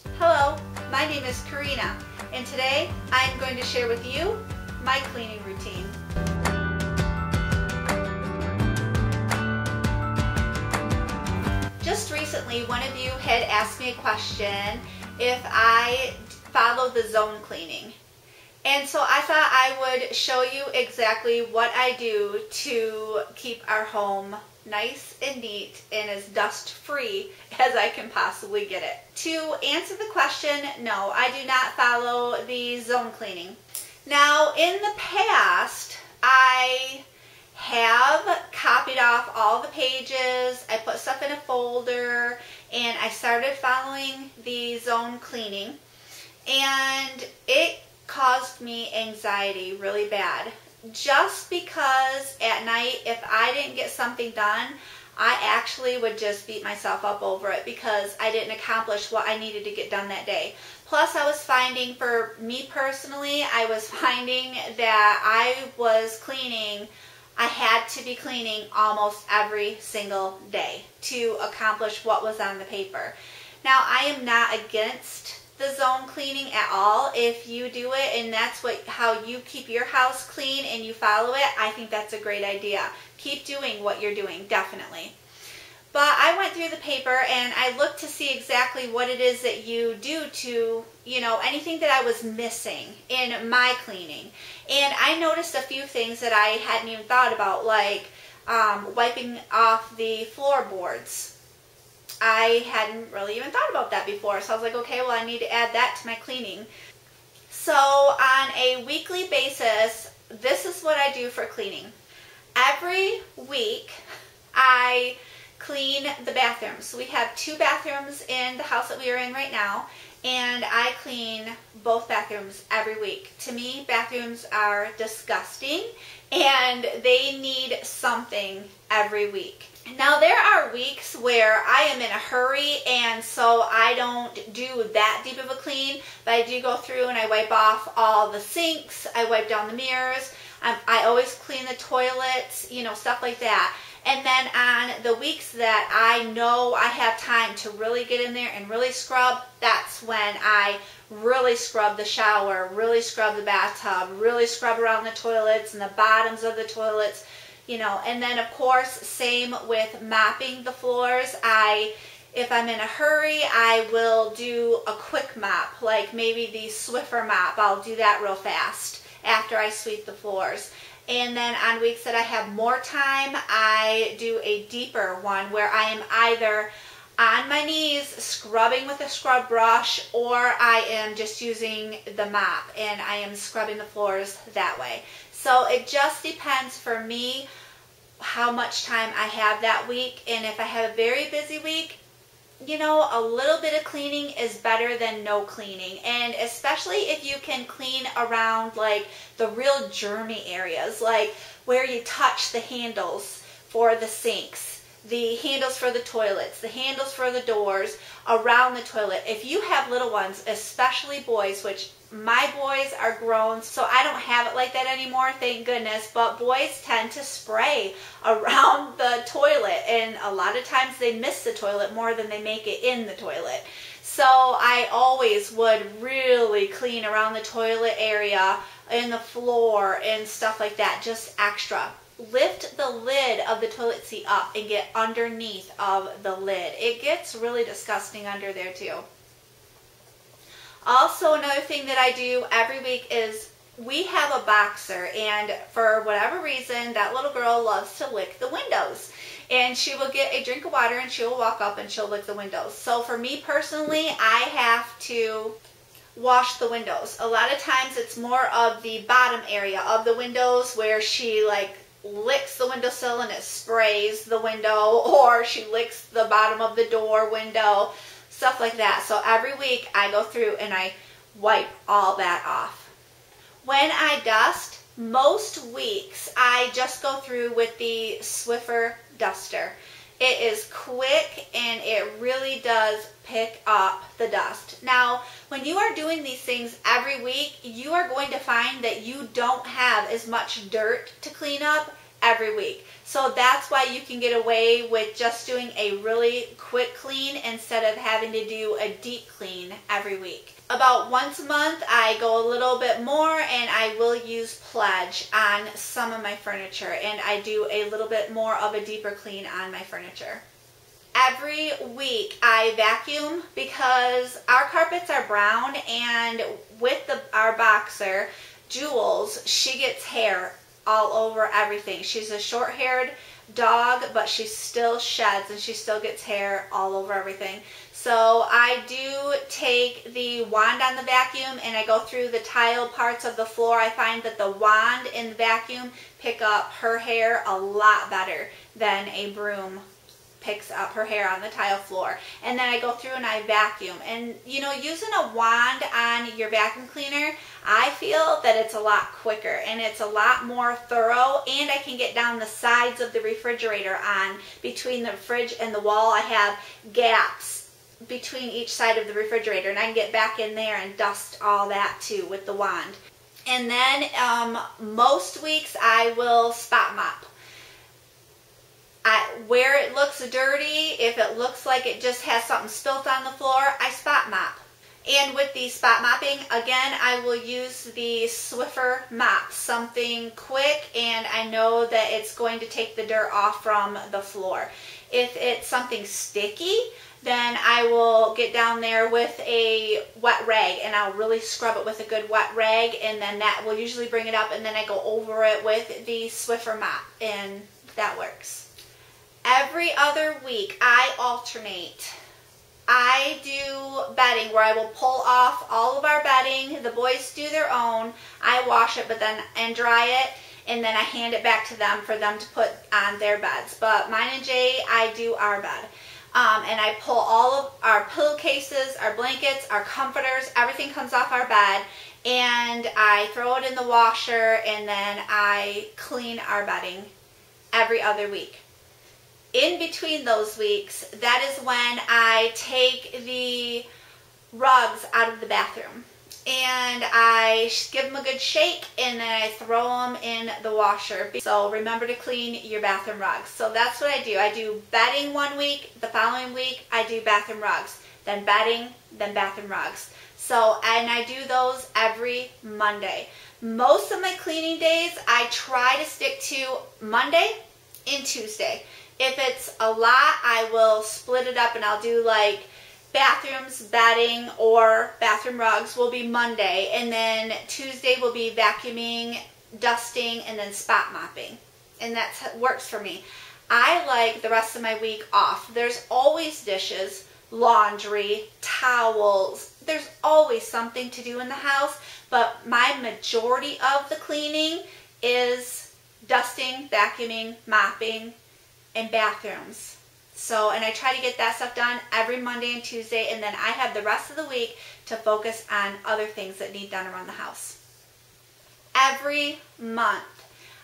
Hello, my name is Corinna, and today I'm going to share with you my cleaning routine. Just recently, one of you had asked me a question if I follow the zone cleaning. And so I thought I would show you exactly what I do to keep our home nice and neat and as dust free as I can possibly get it. To answer the question, no, I do not follow the zone cleaning. Now, in the past, I have copied off all the pages, I put stuff in a folder, and I started following the zone cleaning, and it caused me anxiety really bad. Just because at night, if I didn't get something done, I actually would just beat myself up over it because I didn't accomplish what I needed to get done that day. Plus, I was finding, for me personally, I was finding that I was cleaning, I had to be cleaning almost every single day to accomplish what was on the paper. Now, I am not against the zone cleaning at all. If you do it and that's how you keep your house clean and you follow it, I think that's a great idea. Keep doing what you're doing, definitely. But I went through the paper and I looked to see exactly what it is that you do to, anything that I was missing in my cleaning. And I noticed a few things that I hadn't even thought about, like wiping off the floorboards. I hadn't really even thought about that before, so I was like, okay, well, I need to add that to my cleaning. So on a weekly basis, this is what I do for cleaning. Every week, I clean the bathrooms. We have 2 bathrooms in the house that we are in right now, and I clean both bathrooms every week. To me, bathrooms are disgusting, and they need something every week. Now, there are weeks where I am in a hurry, and so I don't do that deep of a clean, but I do go through and I wipe off all the sinks, I wipe down the mirrors, I always clean the toilets, stuff like that. And then on the weeks that I know I have time to really get in there and really scrub, that's when I really scrub the shower, really scrub the bathtub, really scrub around the toilets and the bottoms of the toilets. And then of course, same with mopping the floors. If I'm in a hurry, I will do a quick mop, like maybe the Swiffer mop. I'll do that real fast after I sweep the floors. And then on weeks that I have more time, I do a deeper one where I am either on my knees scrubbing with a scrub brush, or I am just using the mop and I am scrubbing the floors that way. So it just depends for me how much time I have that week. And if I have a very busy week, a little bit of cleaning is better than no cleaning. And especially if you can clean around like the real germy areas, like where you touch the handles for the sinks, the handles for the toilets, the handles for the doors, around the toilet. If you have little ones, especially boys, which my boys are grown, so I don't have it like that anymore, thank goodness, but boys tend to spray around the toilet, and a lot of times they miss the toilet more than they make it in the toilet. So I always would really clean around the toilet area, and the floor, and stuff like that, just extra. Lift the lid of the toilet seat up and get underneath of the lid. It gets really disgusting under there too. Also, another thing that I do every week is we have a boxer, and for whatever reason, that little girl loves to lick the windows. And she will get a drink of water and she'll walk up and she'll lick the windows. So for me personally, I have to wash the windows. A lot of times it's more of the bottom area of the windows where she licks the windowsill and it sprays the window, or she licks the bottom of the door window, stuff like that. So every week I go through and I wipe all that off. When I dust, most weeks I just go through with the Swiffer duster. It is quick and it really does pick up the dust. Now, when you are doing these things every week, you are going to find that you don't have as much dirt to clean up every week. So that's why you can get away with just doing a really quick clean instead of having to do a deep clean every week. About once a month, I go a little bit more and I will use Pledge on some of my furniture, and I do a little bit more of a deeper clean on my furniture. Every week I vacuum because our carpets are brown, and with our boxer, Jules, she gets hair all over everything. She's a short-haired dog, but she still sheds and she still gets hair all over everything. So I do take the wand on the vacuum and I go through the tile parts of the floor. I find that the wand and the vacuum pick up her hair a lot better than a broom picks up her hair on the tile floor. And then I go through and I vacuum. And you know, using a wand on your vacuum cleaner, I feel that it's a lot quicker and it's a lot more thorough, and I can get down the sides of the refrigerator on between the fridge and the wall. I have gaps between each side of the refrigerator, and I can get back in there and dust all that too with the wand. And then most weeks I will spot mop. Where it looks dirty, if it looks like it just has something spilt on the floor, I spot mop. And with the spot mopping, again, I will use the Swiffer mop, something quick, and I know that it's going to take the dirt off from the floor. If it's something sticky, then I will get down there with a wet rag and I'll really scrub it with a good wet rag, and then that will usually bring it up, and then I go over it with the Swiffer mop, and that works. Every other week, I alternate. I do bedding where I will pull off all of our bedding. The boys do their own. I wash it and dry it, and then I hand it back to them for them to put on their beds. But mine and Jay, I do our bed. And I pull all of our pillowcases, our blankets, our comforters, everything comes off our bed, and I throw it in the washer, and then I clean our bedding every other week. In between those weeks, that is when I take the rugs out of the bathroom and I give them a good shake, and then I throw them in the washer. So remember to clean your bathroom rugs. So that's what I do. I do bedding one week, the following week I do bathroom rugs, then bedding, then bathroom rugs. So, and I do those every Monday. Most of my cleaning days I try to stick to Monday and Tuesday. If it's a lot, I will split it up and I'll do like bathrooms, bedding, or bathroom rugs will be Monday, and then Tuesday will be vacuuming, dusting, and then spot mopping. And that works for me. I like the rest of my week off. There's always dishes, laundry, towels. There's always something to do in the house, but my majority of the cleaning is dusting, vacuuming, mopping, and bathrooms. So, and I try to get that stuff done every Monday and Tuesday, and then I have the rest of the week to focus on other things that need done around the house. Every month,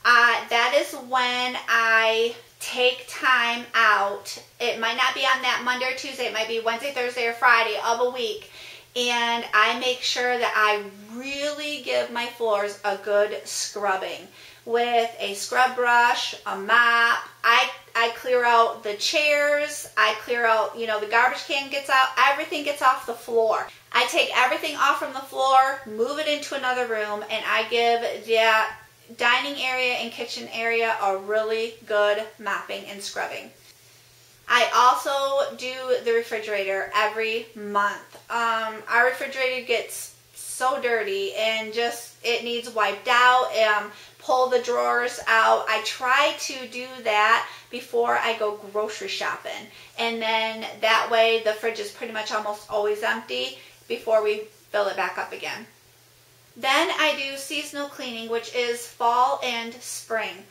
that is when I take time out. It might not be on that Monday or Tuesday, it might be Wednesday, Thursday, or Friday of a week, and I make sure that I really give my floors a good scrubbing with a scrub brush, a mop. I clear out the chairs, I clear out, you know, the garbage can gets out, everything gets off the floor. I take everything off from the floor, move it into another room, and I give that dining area and kitchen area a really good mopping and scrubbing. I also do the refrigerator every month. Our refrigerator gets so dirty and just, it needs wiped out. Pull the drawers out. I try to do that before I go grocery shopping, and then that way the fridge is pretty much almost always empty before we fill it back up again. Then I do seasonal cleaning, which is fall and spring.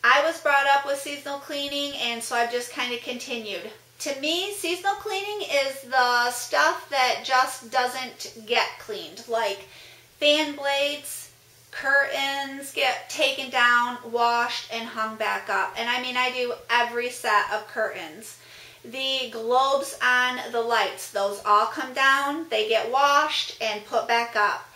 I was brought up with seasonal cleaning, and so I've just kind of continued. To me, seasonal cleaning is the stuff that just doesn't get cleaned, like fan blades, curtains get taken down, washed, and hung back up. And I mean, I do every set of curtains. The globes on the lights, those all come down, they get washed and put back up.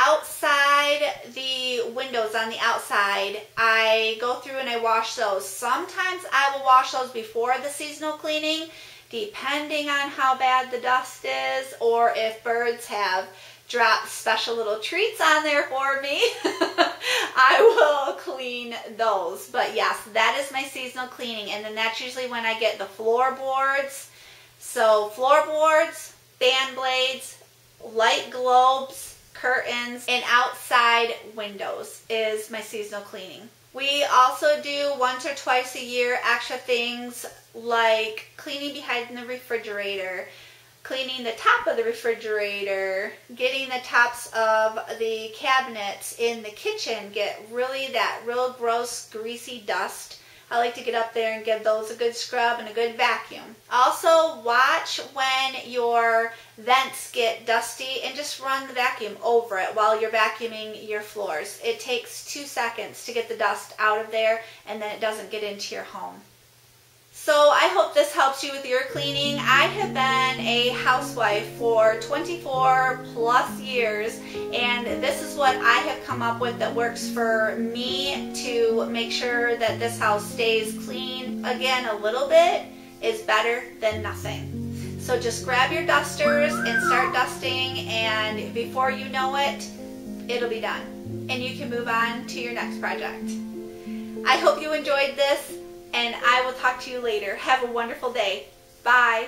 outside, the windows on the outside, I go through and I wash those. Sometimes I will wash those before the seasonal cleaning, depending on how bad the dust is, or if birds have dropped special little treats on there for me, I will clean those. But yes, that is my seasonal cleaning. And then that's usually when I get the floorboards. So floorboards, fan blades, light globes, curtains, and outside windows is my seasonal cleaning. We also do once or twice a year extra things like cleaning behind the refrigerator, cleaning the top of the refrigerator, getting the tops of the cabinets in the kitchen, get really that real gross greasy dust. I like to get up there and give those a good scrub and a good vacuum. Also, watch when your vents get dusty and just run the vacuum over it while you're vacuuming your floors. It takes 2 seconds to get the dust out of there, and then it doesn't get into your home. So I hope this helps you with your cleaning. I have been a housewife for 24 plus years, and this is what I have come up with that works for me to make sure that this house stays clean. Again, a little bit is better than nothing. So just grab your dusters and start dusting, and before you know it, it'll be done. And you can move on to your next project. I hope you enjoyed this, and I will talk to you later. Have a wonderful day. Bye.